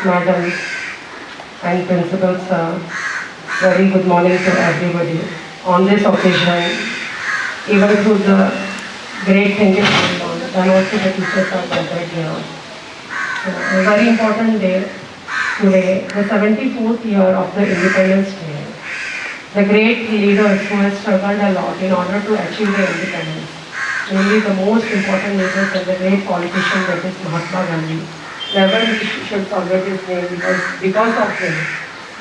Madam and principal sir, very good morning to everybody. On this occasion, even through the great thing is going on, and also the teachers are gathered here. So, a very important day today, the 74th year of the Independence Day. The great leaders who have struggled a lot in order to achieve the independence, mainly the most important leaders and the great politician that is Mahatma Gandhi. Never we should forget his name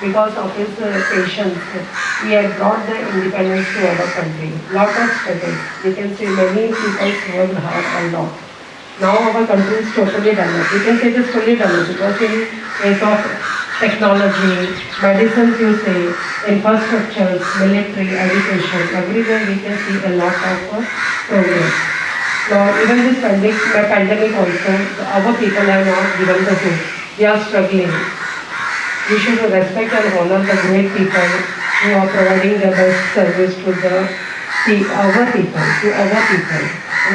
because of his patience, we have brought the independence to our country. Lot of struggles. We can see many people worked hard a lot. Now our country is totally developed. We can say it is fully developed because in case of technology, medicines you say, infrastructures, military, education, everywhere we can see a lot of progress. Now even this pandemic also, our people have not given the hope. They are struggling. We should respect and honor the great people who are providing the best service to our people.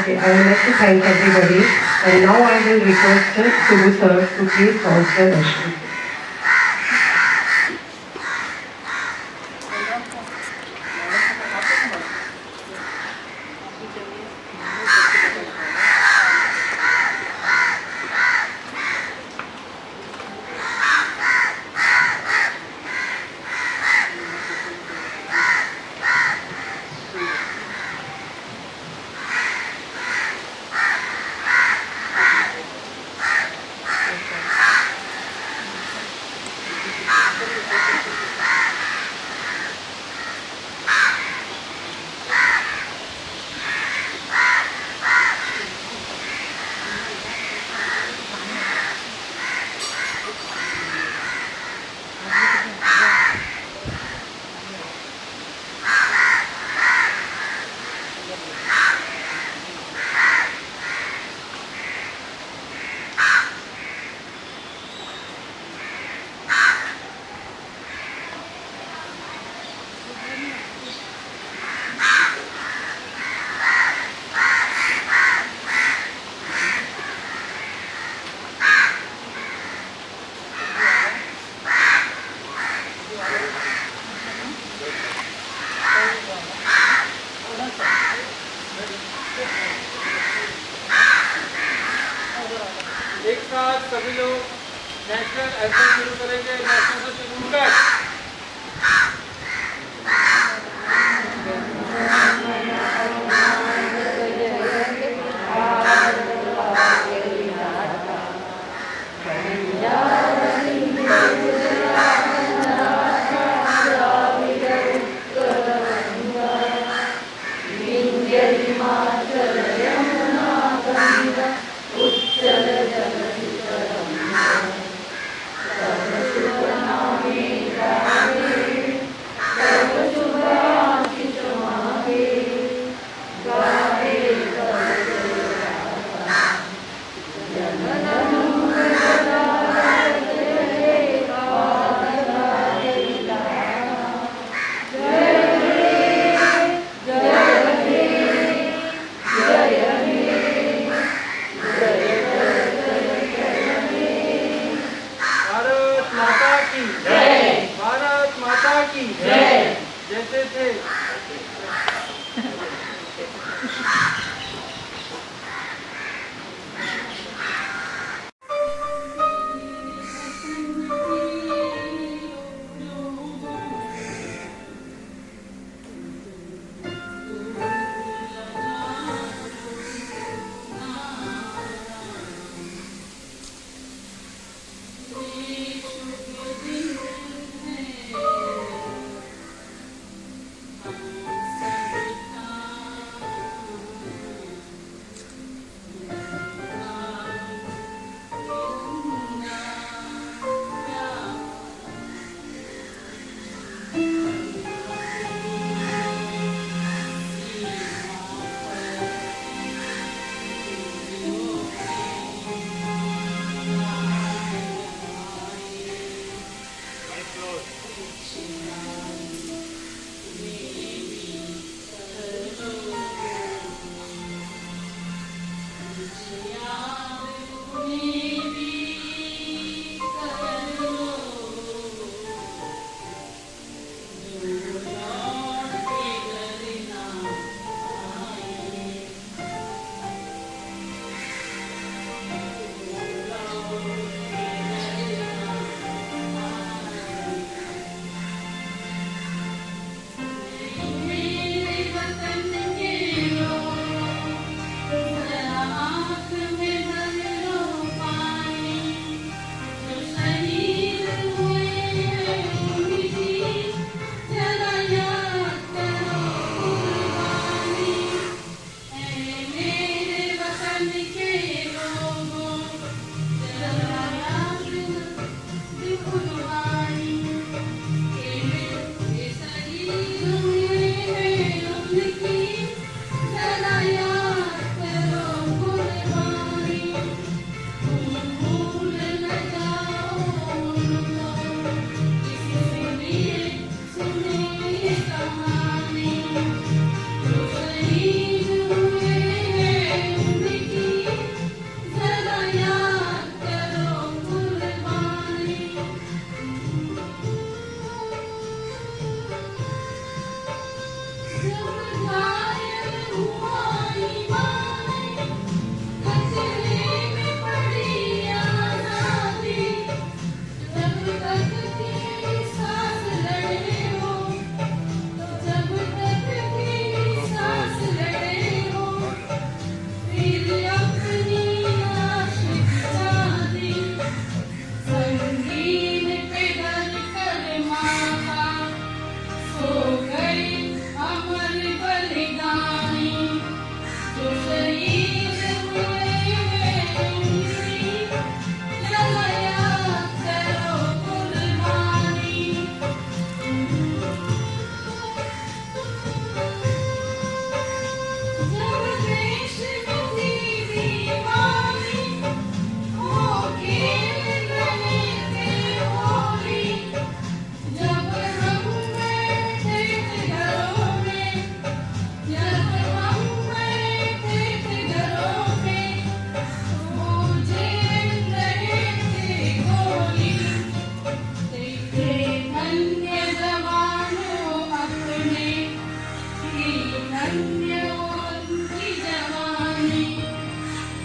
Okay, I would like to thank everybody, and now I will request Subbu sir to please launch the session. एक साथ सभी लोग national anthem शुरू करेंगे। National से शुरू कर Jai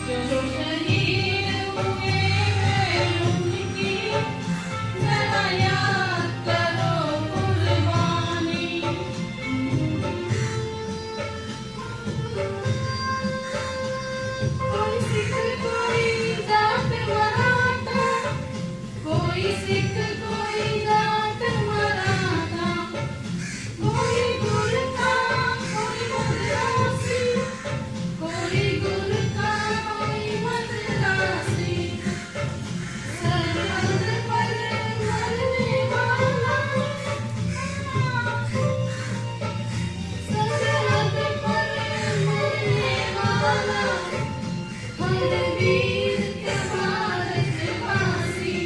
जो शहीद हुए हैं उनकी जरा याद करो कुर्बानी। कोई सिख कोई जाट मराठा, कोई सिख कोई जाट मराठा, कोई गुरखा कोई मद्रासी, कोई गुरखा कोई मद्रासी, सरहद पर मरने वाला, सरहद पर मरने वाला, हर वीर के भारतवासी,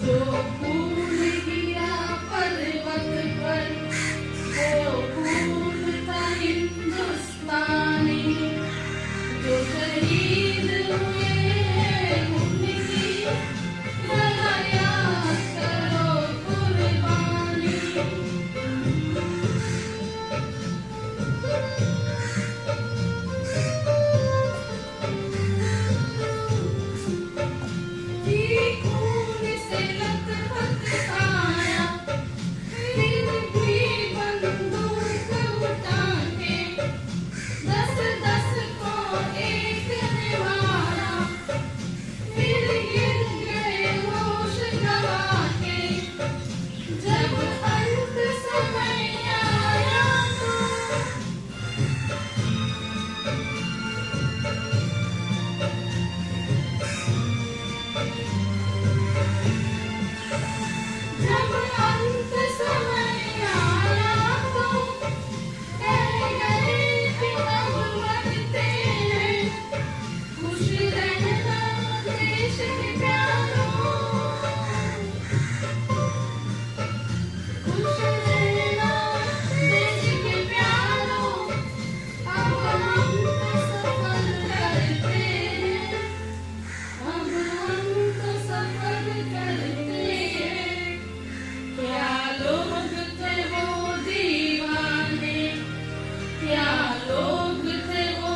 जो खून गिरा पर्वत पर, वो खून था हिंदुस्तानी। जो शहीद हुए हैं उनकी जरा याद करो कुर्बानी। जी खून से लथपथ आया, फिर भी बंदूक उठा के, 10-10 को एक ने मारा, फिर गिर गए होश गंवा के। जब अंत समय आया तो जब अंत समय आया तो कह गए कि अब मरते हैं, खुश रहना देश के प्यारों, खुश रहना देश के प्यारों, अब हम तो सफर करते हैं, अब हम तो सफर करते हैं। क्या लोग थे वो दीवाने, क्या लोग थे वो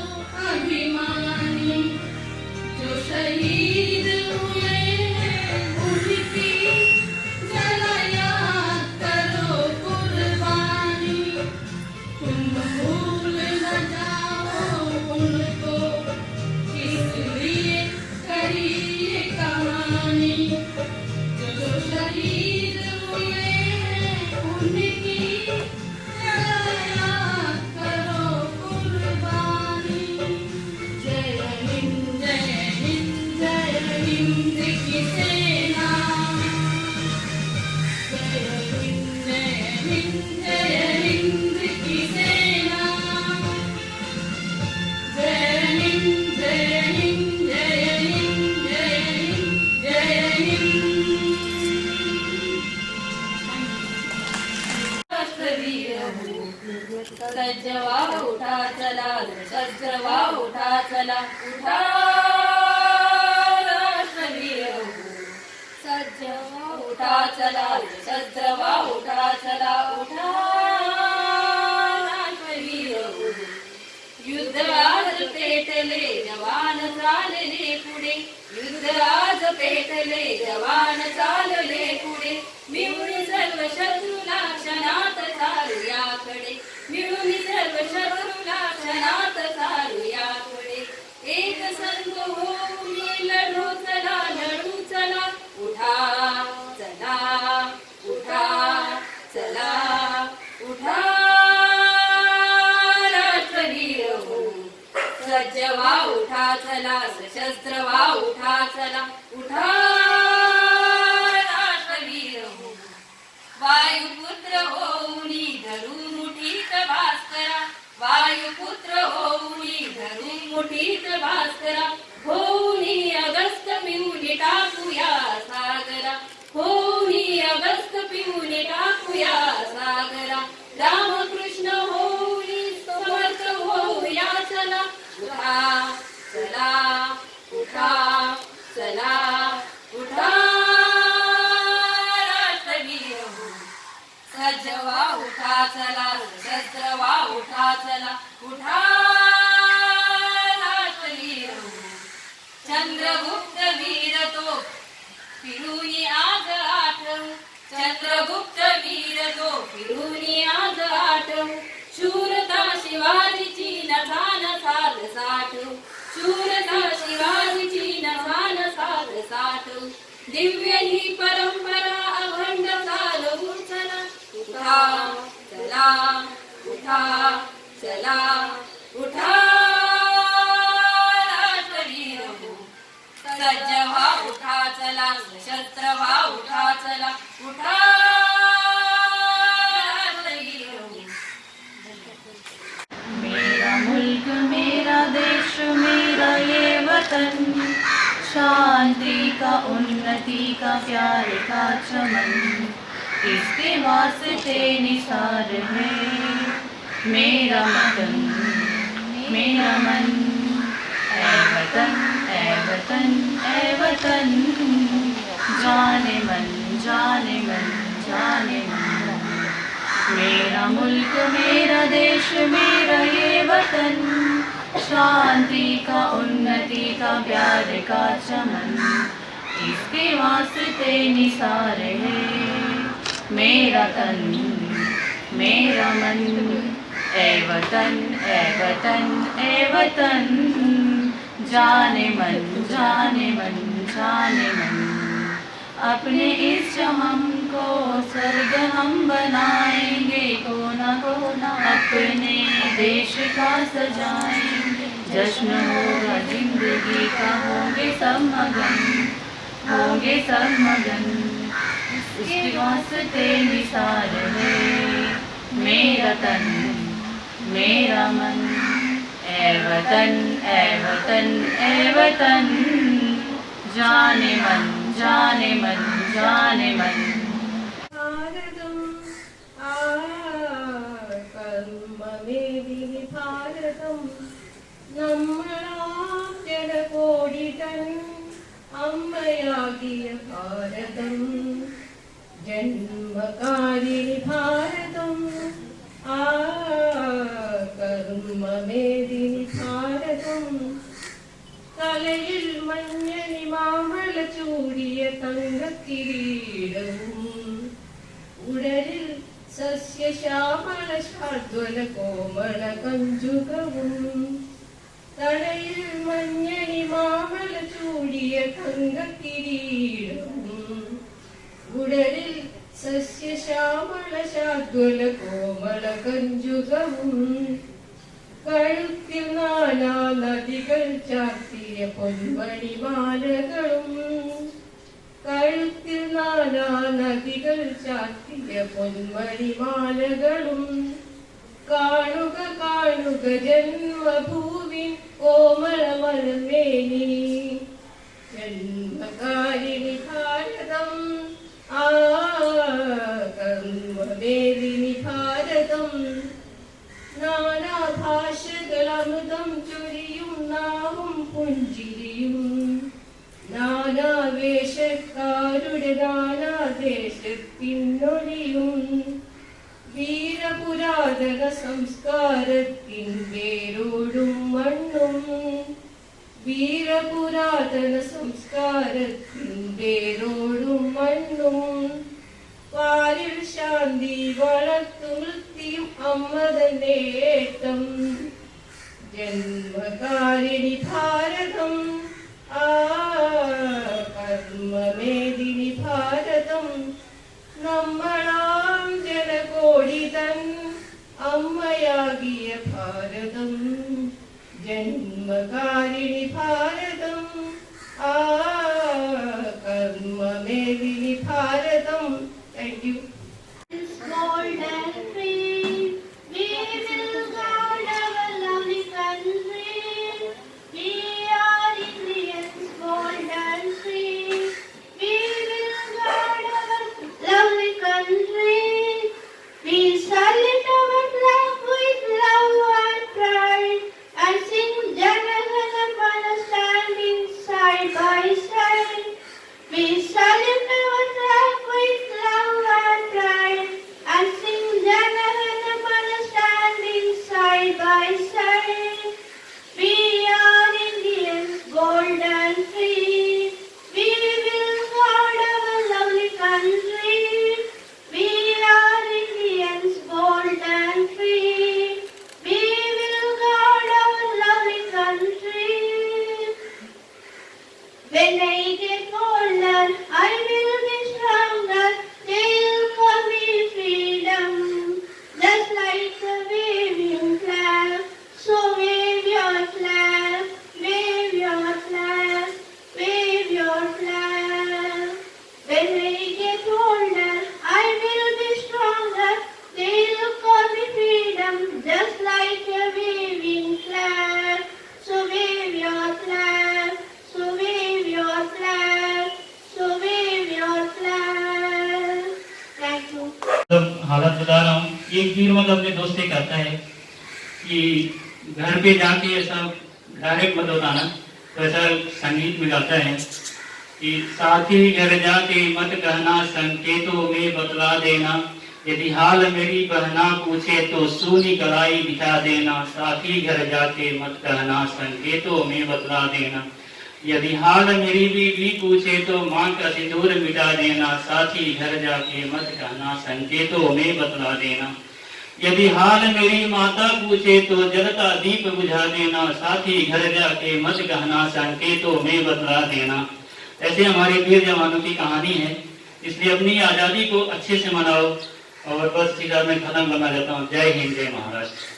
अभिमानी, जो शहीद हुए हैं उनकी जरा याद करो कुर्बानी। तुम भूल न जाओ उनको, इसलिए करी ये कहानी। जो शहीद हुए हैं उनकी जरा याद करो कुर्बानी। जय हिंद जय हिंद जय हिंद की सेना, जय हिंद जय हिंद जय हिंद की सेना, जय हिंद जय हिंद जय हिंद जय हिंद जय हिंद। सज्जवा उठा चला, सज्जवा उठा चला, उठा राष्ट्रवीर हो। सज्जवा उठा चला, सज्जवा उठा चला, उठा राष्ट्रवीर हो। युद्ध आज पेटले जवान चालले पुढे, युद्ध आज पेटले जवान चालले पुढे, मिळून सर्व शत्रूला क्षणात चालूयाकडे, मिळून सर्व शत्रूला क्षणात चालूयाकडे, एक संघ होऊन लढू चला, लढू चला, उठा चला, उठा चला, उठा राष्ट्रवीर हो। सज्ज व्हा उठा चला, सशस्त्र व्हा उठा चला, उठा राष्ट्रवीर हो। वायुपुत्र होऊनी धरून मुठीत भास्करा, वायुपुत्र होऊनी धरून मुठीत भास्करा, होऊनी अगस्त पिऊन टाकूया सागरा, होऊनी अगस्त पिऊन टाकूया सागरा, रामकृष्ण होऊनी समर्थ होऊया चला, उठा चला, उठा चला, उठा राष्ट्रवीर हो। सज्ज व्हा उठा चला, सशस्त्र व्हा उठा चला, उठा शूरता शिवाजीची नसान साथ साथ दिव्य ही परंपरा अखंड चालवू चला. उठा चला उठा चला उठा राष्ट्रवीर हो. सज्ज व्हा उठा चला सशस्त्र व्हा उठा चला उठा राष्ट्रवीर हो. मेरा मुल्क मेरा देश मेरा ये वतन, शांति का उन्नति का प्यार का चमन, इसके वास्ते निसार है मेरा वतन मेरा मन. ऐ वतन ऐ वतन ऐ वतन, जाने मन जाने मन जाने मन. मेरा मुल्क मेरा देश मेरा ये वतन, शांति का उन्नति का प्यार का चमन, इसके वास्ते निसार है मेरा तन मेरा मन. ऐ वतन ऐ वतन ऐ वतन, जाने मन जाने मन जाने मन. अपने इस जहां को स्वर्ग हम बनाएंगे, कोना कोना अपने देश का सजाएंगे. जश्न होगा जिंदगी का, होंगे सब मगन होंगे सब मगन. उसके वास्ते निसार है मेरा तन मेरा मन. ऐ वतन ऐ वतन ऐ वतन, जाने मन जाने मन जाने मन. ഭാരതം കർമ്മവേദി ഭാരതം, നമ്മളാം ജനകോടി തൻ അമ്മയാകിയ ഭാരതം. ജന്മകാരിണി ഭാരതം കർമ്മവേദിനി ഭാരതം. തലയിൽ മഞ്ഞണി മാമല ചൂടിയ തങ്കക്കിരീടവും, ഉടലിൽ സസ്യശ്യാമള ശാദ്വല കോമള കഞ്ചുകവും. തലയിൽ മഞ്ഞണി മാമല ചൂടിയ തങ്കക്കിരീടവും, ഉടലിൽ സസ്യശ്യാമള ശാദ്വല കോമള കഞ്ചുകവും. കഴുത്തിൽ നാനാ നദികൾ ചാർത്തിയ പൊൻമണിമാലകളും, കഴുത്തിൽ നാനാ നദികൾ ചാർത്തിയ പൊൻമണിമാലകളും. കാണുക കാണുക ജന്മഭൂമി കോമളമലമേനി, ജന്മകാരിണി ഭാരതം കർമ്മവേദിനി ഭാരതം. നാനാഭാഷകളമൃതം ചൊരിയും നാവും പുഞ്ചിരിയും, നാനാവേഷക്കാരുടെ നാനാദേശത്തിനൊളിയും. വീരപുരാതന സംസ്കാരത്തിൻ വേരോടും മണ്ണും, വീരപുരാതന സംസ്കാരത്തിൻ വേരോടും മണ്ണും. പാരിൽ ശാന്തി വളർത്തു വൃത്തിയും അമ്മ തന്നെ ഏട്ടം. ജന്മകാരിണി ഭാരതം കർമ്മവേദിനി ഭാരതം. നമ്മളാം ജനകോടി തൻ അമ്മയാകിയ ഭാരതം. ജന്മകാരിണി ഭാരതം കർമ്മവേദിനി Bharatam. Thank you. Golden free, we will guard our lovely country. We are Indians, golden free. We will guard our lovely country. We salute our flag with love and pride, and sing Jana Gana Mana standing side by side. We salute our flag When I get older, I will be stronger. They'll call me freedom. Just like a waving flag, so wave your flag, wave your flag, wave your flag. When I get older, I will be stronger. They'll call me freedom, just like a waving flag. So wave your flag, so wave your flag, so wave your flag. Thank you. मतलब हालत बता रहा हूँ। एक वीर मतलब अपने दोस्त से कहता है कि घर पे जाके ऐसा डायरेक्ट मत बताना, तो ऐसा संगीत में गाता है कि साथी घर जाके मत कहना, संकेतों में बतला देना, यदि हाल मेरी बहना पूछे तो सूनी कलाई दिखा देना। साथी घर जाके मत कहना, संकेतों में बतला देना, यदि हाल मेरी बीवी पूछे तो माँ का सिंदूर मिटा देना। साथी घर जाके मत कहना, संकेतों में बतला देना, यदि हाल मेरी माता पूछे तो जलता दीप बुझा देना। साथी घर जाके मत कहना, संकेतों में बतला देना। ऐसे हमारे वीर जवानों की कहानी है, इसलिए अपनी आज़ादी को अच्छे से मनाओ। और बस सीधा मैं खत्म करना चाहता हूँ। जय हिंद, जय महाराष्ट्र।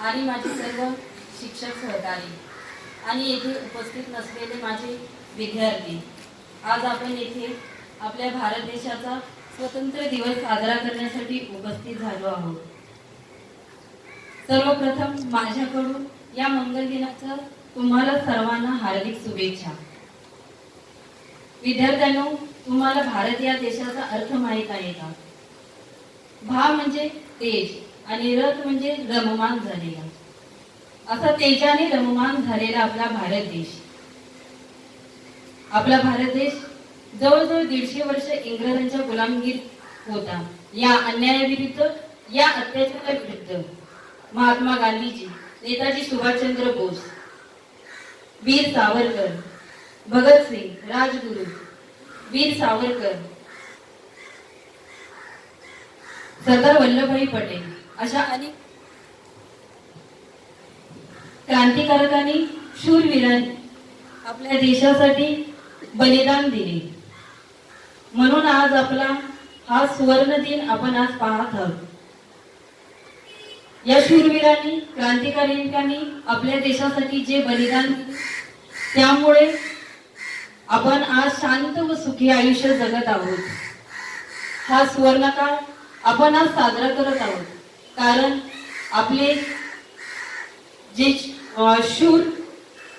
आणि माझे सर्व शिक्षक सहकारी आणि येथे उपस्थित नसलेले माझे विद्यार्थी, आज आपण येथे आपल्या भारत देशाचा स्वतंत्र दिवस साजरा करण्यासाठी उपस्थित झालो आहोत. सर्वप्रथम माझ्याकडून या मंगल दिनाच्या तुम्हाला सर्वांना हार्दिक शुभेच्छा. विद्यार्थ्यांनो, तुम्हाला भारत या देशाचा अर्थ माहीत आहे का? भा म्हणजे तेज आणि रथ म्हणजे रममान झालेला. असा तेजाने रममान झालेला आपला भारत देश. आपला भारत देश जवळजवळ 150 वर्ष इंग्रजांच्या गुलामगिरीत होता. या अन्यायाविरुद्ध, या अत्याचाराविरुद्ध महात्मा गांधीजी, नेताजी सुभाषचंद्र बोस, वीर सावरकर, भगतसिंग, राजगुरू, वीर सावरकर, सरदार वल्लभभाई पटेल अशा अनेक क्रांतिकारकांनी, शूरवीरांनी आपल्या देशासाठी बलिदान दिले. म्हणून आज आपला हा सुवर्ण दिन आपण आज पाहत आहोत. या शूरवीरांनी, क्रांतिकारकांनी आपल्या देशासाठी जे बलिदान दिले, त्यामुळे आपण आज शांत व सुखी आयुष्य जगत आहोत. हा सुवर्णकाळ आपण आज साजरा करत आहोत, कारण आपले जे शूर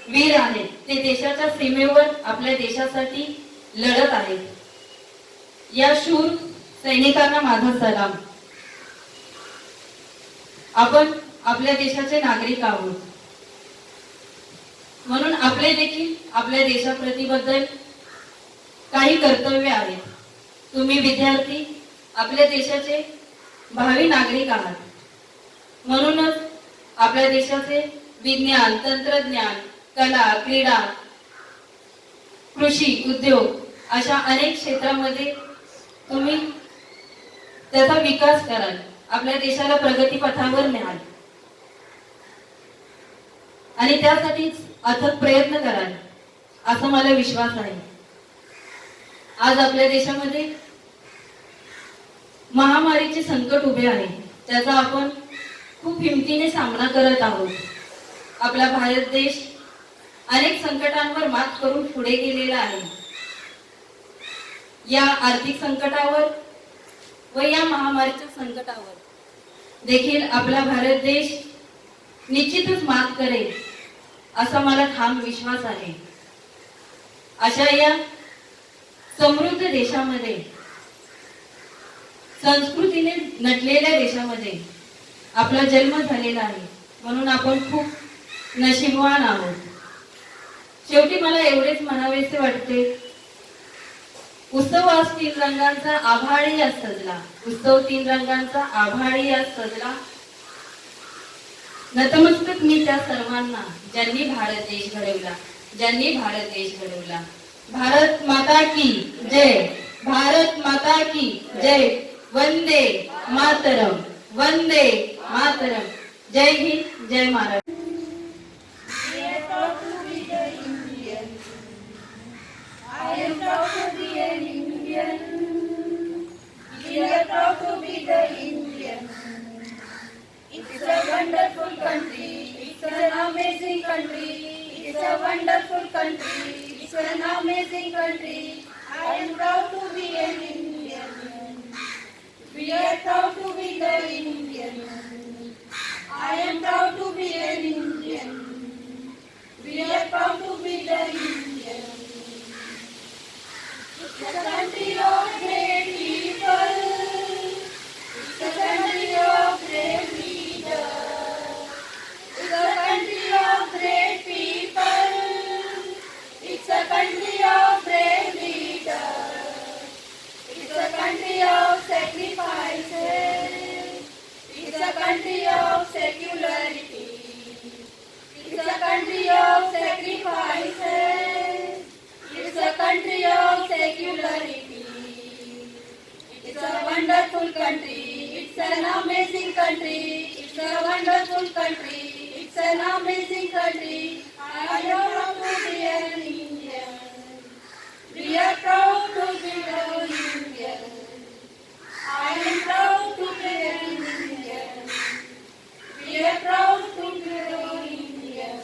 वीर आहेत ते देशाच्या सीमेवर आपल्या देशासाठी लढत आहेत. या शूर सैनिकांना माझा सलाम. आपण आपल्या देशाचे नागरिक आहोत, म्हणून आपले देखील आपल्या देशाप्रतीबद्दल काही कर्तव्य आहेत. तुम्ही विद्यार्थी आपल्या देशाचे भावी नागरिक आहात, म्हणूनच आपल्या देशाचे विज्ञान, तंत्रज्ञान, कला, क्रीडा, कृषी, उद्योग अशा अनेक क्षेत्रामध्ये तुम्ही त्याचा विकास कराल, आपल्या देशाला प्रगती पथावर न्याल आणि त्यासाठीच अथक प्रयत्न कराल असा मला विश्वास आहे. आज आपल्या देशामध्ये महामारीचे संकट उभे आहे, त्याचा आपण खूप हिमतीने सामना करत आहोत. आपला भारत देश अनेक संकटांवर मात करून पुढे गेलेला आहे. या आर्थिक संकटावर व या महामारीच्या संकटावर देखील आपला भारत देश निश्चितच मात करेल असा मला ठाम विश्वास आहे. अशा या समृद्ध देशामध्ये, संस्कृतीने नटलेल्या देशामध्ये आपला जन्म झालेला आहे, म्हणून आपण खूप नशीबवान आहोत. शेवटी मला एवढेच म्हणावेसे वाटते, उत्सव आज 3 रंगांचा आभाळी आज सजला. उत्सव 3 रंगांचा आभाळी आज सजला. नतमस्तक मी त्या सर्वांना ज्यांनी भारत देश घडवला, ज्यांनी भारत देश घडवला. भारत माता की जय, भारत माता की जय. वंदे मातरम, वंदे मातरम. जय हिंद, जय Maharashtra. I am proud to be an Indian. We are proud to be the Indian. It's a wonderful country. It's an amazing country. It's a wonderful country. It's an amazing country. I am proud to be an Indian. We are proud to be the Indian. I am proud to be an Indian. We are proud to be the Indian. It's a country of great people. It's a country of great leaders. It's a country of great people. It's a country of great leaders. It's a country of sacrifices. It's a country of secularity. It's a country of sacrifices. It's a country of secularity. It's a wonderful country. It's an amazing country. It's a wonderful country. It's an amazing country. I am proud to be an Indian. We are proud to be an Indian. I am proud to be an Indian. We are proud to be an Indian.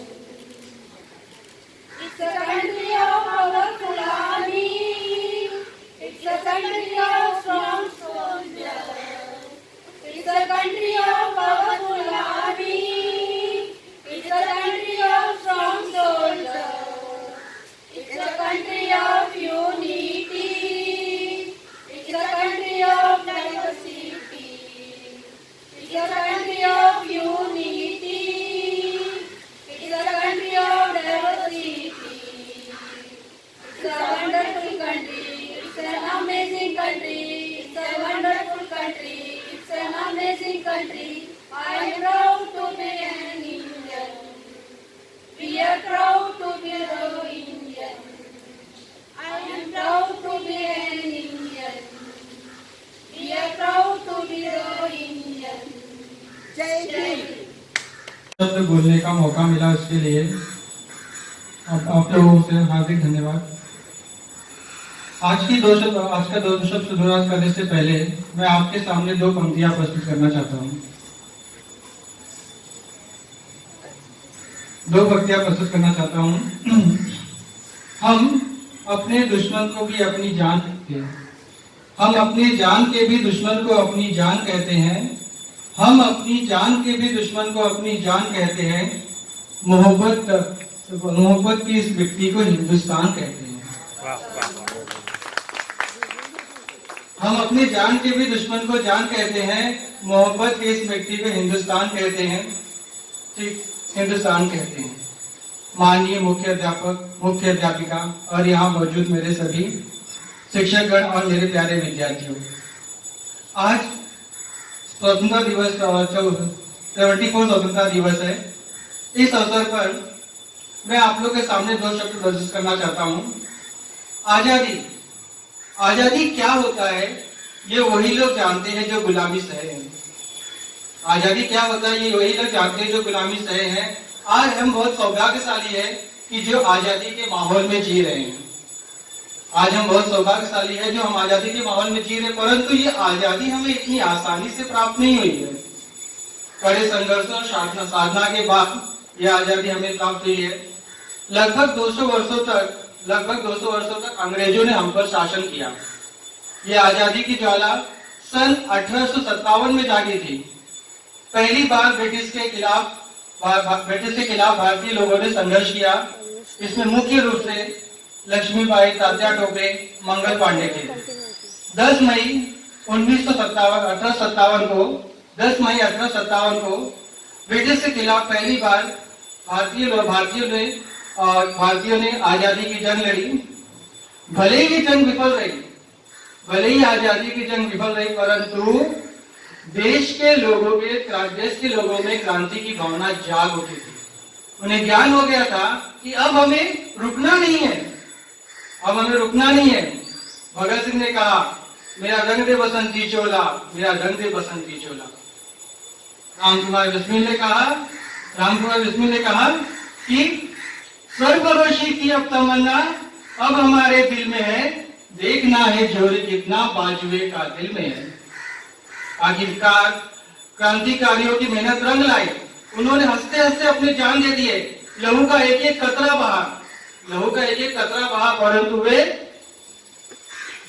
बोलने का मौका मिला, उसके लिए आप लोगों से हार्दिक धन्यवाद। आज का दो शब्द शुरुआत करने से पहले मैं आपके सामने दो पंक्तियां प्रस्तुत करना चाहता हूँ। हम अपने दुश्मन को भी अपनी जान कहते हैं। हम अपनी जान के भी दुश्मन को अपनी जान कहते हैं। हम अपनी जान के भी दुश्मन को अपनी जान कहते हैं। मोहब्बत की इस मिट्टी को हिंदुस्तान कहते हैं। हम अपनी जान के भी दुश्मन को जान कहते हैं। मोहब्बत की इस मिट्टी को हिंदुस्तान कहते हैं। ठीक, हिंदुस्तान कहते हैं। माननीय मुख्य अध्यापक, मुख्य अध्यापिका और यहाँ मौजूद मेरे सभी शिक्षकगण और मेरे प्यारे विद्यार्थियों, आज स्वतंत्रता दिवस 74 स्वतंत्रता दिवस है। इस अवसर पर मैं आप लोगों के सामने दो शब्द प्रस्तुत करना चाहता हूँ। आजादी, आजादी क्या होता है ये वही लोग जानते हैं जो गुलामी सहे हैं। आजादी क्या होता है ये वही लोग जानते हैं जो गुलामी सहे हैं। आज हम बहुत सौभाग्यशाली है कि जो आजादी के माहौल में जी रहे हैं। आज हम बहुत सौभाग्यशाली है जो हम आजादी के माहौल में जी रहे हैं, परंतु ये आजादी हमें इतनी आसानी से प्राप्त नहीं हुई है। कड़े संघर्षों और साधना के बाद ये आजादी हमें प्राप्त हुई है। लगभग 200 वर्षों तक अंग्रेजों ने हम पर शासन किया। ये आजादी की ज्वाला सन 1857 में जागी थी। पहली बार ब्रिटिश के खिलाफ भारतीय लोगों ने संघर्ष किया। इसमें मुख्य रूप से लक्ष्मीबाई, तात्या टोपे, मंगल पांडे थे। 10 मई 1857 को ब्रिटिश के खिलाफ पहली बार भारतीयों ने आजादी की जंग लड़ी। भले ही जंग विफल रही, परंतु देश के लोगों में क्रांति की भावना जाग उठी थी। उन्हें ज्ञान हो गया था कि अब हमें रुकना नहीं है। भगत सिंह ने कहा, मेरा रंग दे बसंती चोला, मेरा रंग दे बसंती चोला। रामकुमार बिस्मिल ने कहा कि स्वर्गरोशी की अब तमन्ना अब हमारे दिल में है, देखना है जोर कितना बाजुए का दिल में है। आखिरकार क्रांतिकारियों की मेहनत रंग लाई। उन्होंने हंसते हंसते अपने जान दे दिए। लहू का एक एक कतरा बहा, परंतु वे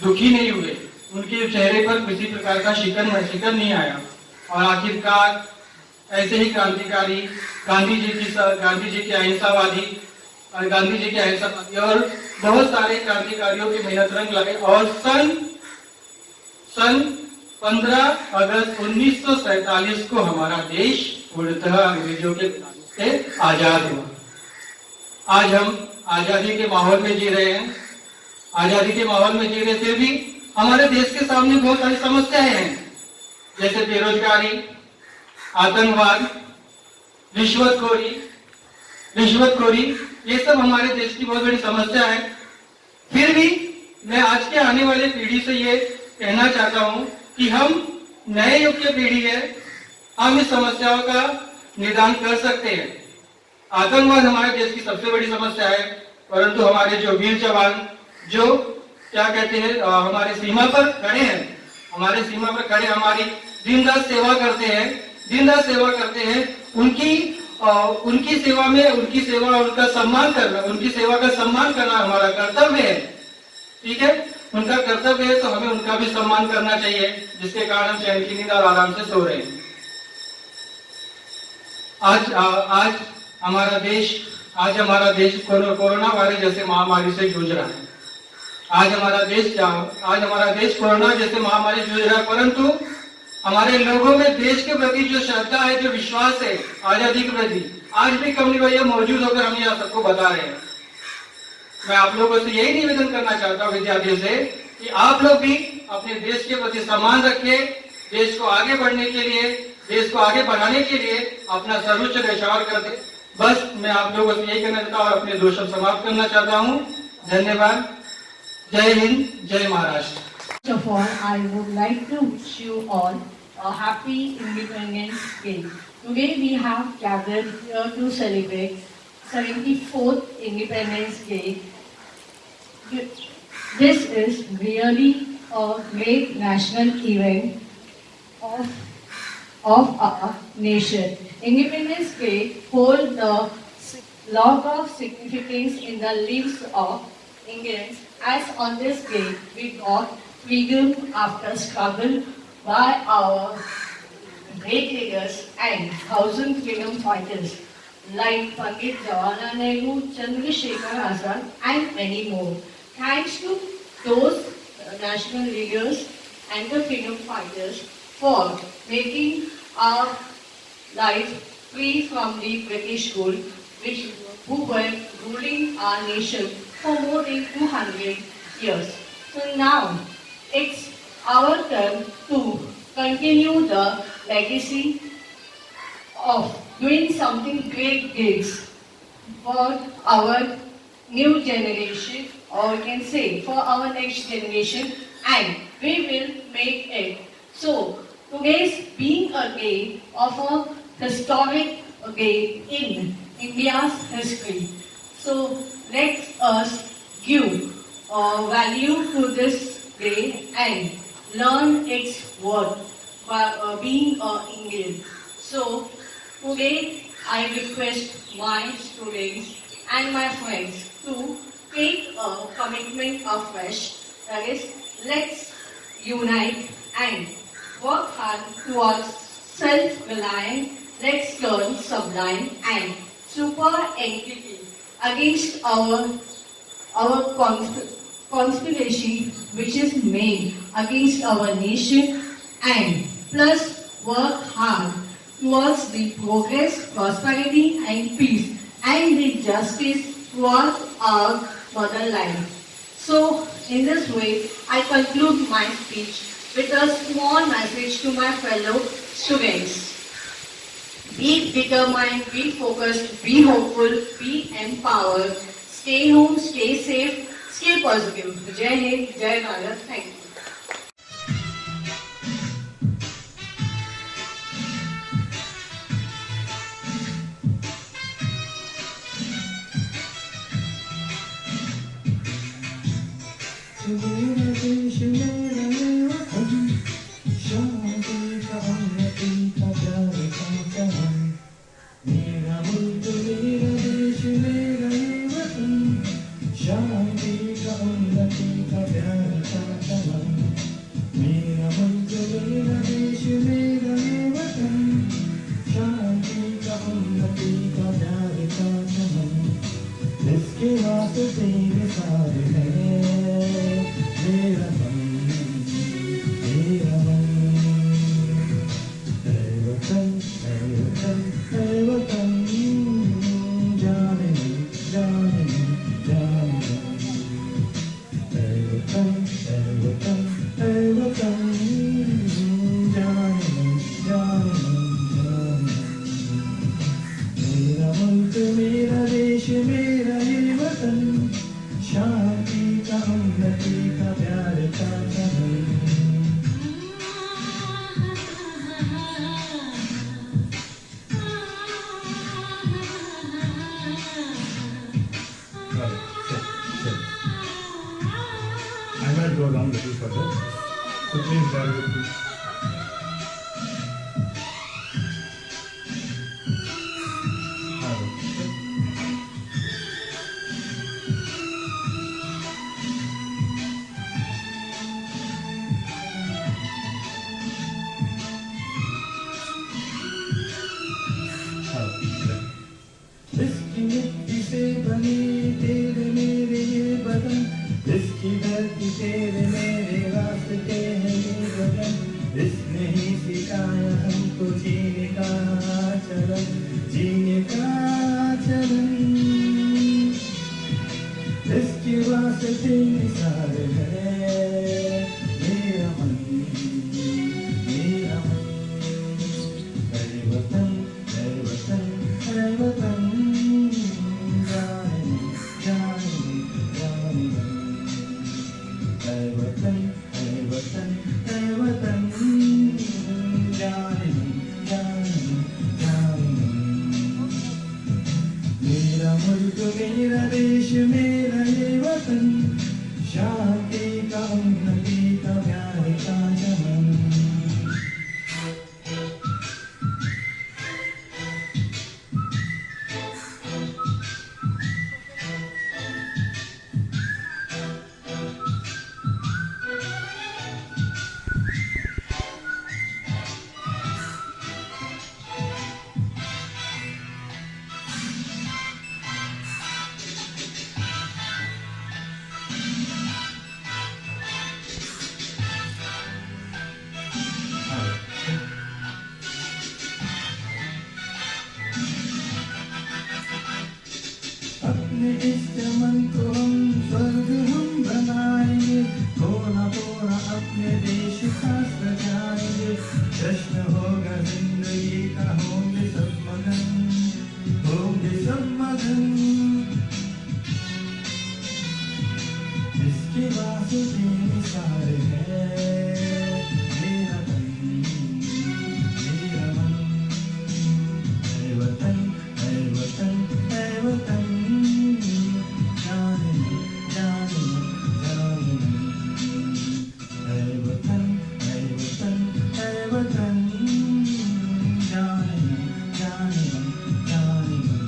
दुखी नहीं हुए। उनके चेहरे पर किसी प्रकार का शिकन नहीं आया। और आखिरकार ऐसे ही क्रांतिकारी गांधी जी की अहिंसावादी और बहुत सारे क्रांतिकारियों की मेहनत रंग लाए और सन 15 अगस्त 1947 को हमारा देश पूर्णतः अंग्रेजों के से आजाद हुआ। आज हम आजादी के माहौल में जी रहे हैं। फिर भी हमारे देश के सामने बहुत सारी समस्याएं हैं, जैसे बेरोजगारी, आतंकवाद, रिश्वतखोरी, ये सब हमारे देश की बहुत बड़ी समस्या है। फिर भी मैं आज के आने वाले पीढ़ी से ये कहना चाहता हूँ कि हम नए युग की पीढ़ी है, हम इस समस्याओं का निदान कर सकते हैं। आतंकवाद हमारे देश की सबसे बड़ी समस्या है, परंतु हमारे जो वीर जवान जो क्या कहते हैं हमारे सीमा पर खड़े हैं, हमारी दिन रात सेवा करते हैं, उनकी सेवा उनका सम्मान करना हमारा कर्तव्य है। ठीक है, उनका कर्तव्य है तो हमें उनका भी सम्मान करना चाहिए, जिसके कारण हम चैन की नींद और आराम से सो रहे हैं। आज हमारा देश कोरोना वायरस जैसे महामारी से जूझ रहा है। आज हमारा देश कोरोना जैसे महामारी जूझ रहा है, परंतु हमारे लोगों में देश के प्रति जो श्रद्धा है, जो विश्वास है आजादी के प्रति, आज भी कमली भैया मौजूद होकर हम यहाँ सबको बता रहे हैं। मैं आप लोगों से यही निवेदन करना चाहता हूँ विद्यार्थियों से कि आप लोग भी अपने देश के प्रति सम्मान रखिए। देश को आगे बढ़ाने के लिए अपना सर्वोच्च न्यौछावर कर दे। बस मैं आप लोगों से यही कहना चाहता हूँ और अपने दो शब्द समाप्त करना चाहता हूँ। धन्यवाद। जय हिंद, जय Maharashtra. First of all, I would like to wish you all a happy Independence Day. Today we have gathered here to celebrate 74th Independence Day. This is really a great national event of our nation. Independence Day holds a lot of significance in the lives of Indians, as on this day we got freedom after struggle by our great leaders and thousand freedom fighters like Pandit Jawaharlal Nehru, Chandrasekhar Azad, and many more. Thanks to those national leaders and the freedom fighters for making our life free from the British rule, who were ruling our nation for more than 200 years. So now it's our turn to continue the legacy of doing something great gigs for our new generation, or we can say for our next generation, and we will make it. So today's being a day of a historic day in India's history. So let us give value to this day and learn its worth by being an Indian. So today I request my students and my friends to take a commitment afresh. That is, let's unite and work hard towards self-reliance. Let's turn sublime and super entity against our conspiracy which is made against our nation, and plus work hard towards the progress, prosperity and peace and the justice towards our motherland. So in this way I conclude my speech with a small message to my fellow students. Be determined, be focused, be hopeful, be empowered. Stay home, stay safe, stay positive. Jai Hind, Jai Bharat. Thank you. मेरा देश मेरा वतन, शांति का उन्नति का प्यार का चमन। मेरा मुल्क मेरा देश मेरा वतन, शांति का उन्नति का प्यार का चमन। मेरा मुल्क मेरा देश मेरा वतन, शांति का उन्नति का प्यार का चमन। इसके वास्ते निसार है मेरा मन, मेरा मन। है वतन, है वतन, है वतन, जाने मन, जाने मन, जाने मन। है वतन, है वतन, है वतन, जाने मन, जाने मन, जाने मन। मेरा मुल्क मेरा देश मेरा ये वतन, शांति का उन्नति का प्यार का चमन। I might go down a little further, so please bear with me. इसकी मिट्टी से बने तेरे मेरे ये बदन, इसकी धरती तेरे मेरे रास्ते हैं ये गगन। इसने ही सिखाया हमको जीने का चलन, जीने का चलन। इसके वास्ते निसार है मेरा मन, मेरा मन। है वतन, है वतन, है वतन, जाने मन, जाने मन, जाने मन। है वतन, है वतन, है वतन, जाने मन, जाने मन, जाने मन। मुल्क मेरा देश मेरा ये वतन, शांति का उन्नति का प्यार का चमन। अपने इस चमन को हम स्वर्ग हम बनाएंगे, कोना कोना अपने देश का सजाएंगे। जश्न होगा जिंदगी का, होंगे सब मगन, होंगे सब मगन। इसके वास्ते निसार है मेरा तन मेरा मन। ऐ वतन ऐ वतन ऐ वतन, जाने मन जाने मन जाने मन। ऐ वतन ऐ वतन ऐ वतन, जाने मन जाने मन जाने मन।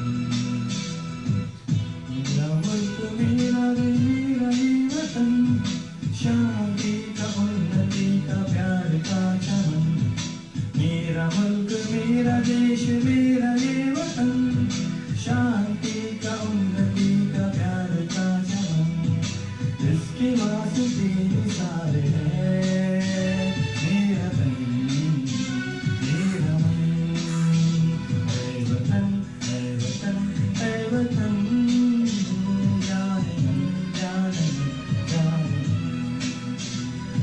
मेरा मुल्क मेरा मेरा ये वतन, शांति का उन्नति का प्यार का चमन। मेरा मुल्क मेरा देश मेरा ये वतन, शांति का उन्नति का प्यार का चमन। इसके वास्ते निसार है मेरा तन मेरा मन। ऐ वतन ऐ वतन ऐ वतन, जाने मन जाने मन जाने मन।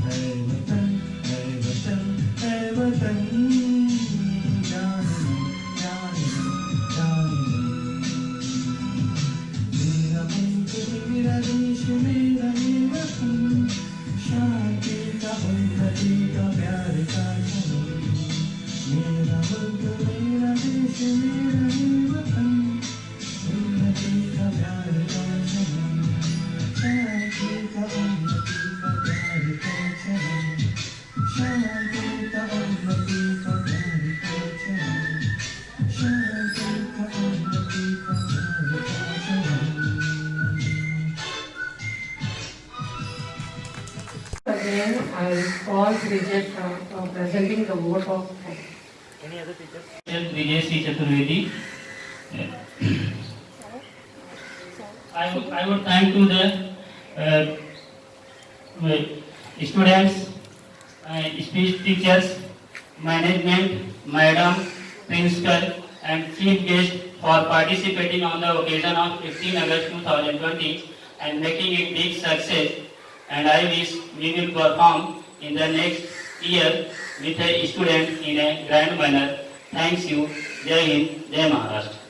ऐ वतन ऐ वतन ऐ वतन, जाने मन जाने मन जाने मन। मेरा मुल्क मेरा देश मेरा ये वतन, शांति का उन्नति का प्यार का चमन। मेरा मुल्क मेरा देश मेरा ये वतन, उन्नति का प्यार का चमन। शांति का उन्नति का प्यार का चमन, शांति का उन्नति का प्यार का चमन, शांति का उन्नति का प्यार का चमन। Again, I call Bridget presenting the vote of thanks. Vijay Shri Chaturvedi. I would thank to the students, speech teachers, management, madam, principal, and chief guest for participating on the occasion of 15 August 2020 and making it big success. And I wish we will perform in the next year with a student in a grand manner. Thanks you. Jai Hind, Jai Maharashtra.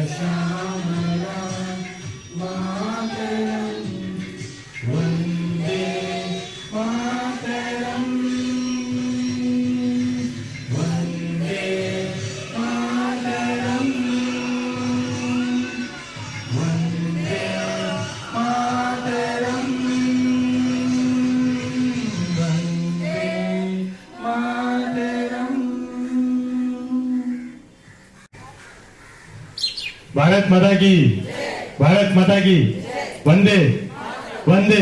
श्यामलां मातरं वन्दे मातरं वन्दे मातरं वन्दे मातरं वन्दे मातरं। भारत माता की, भारत माता की, वंदे वंदे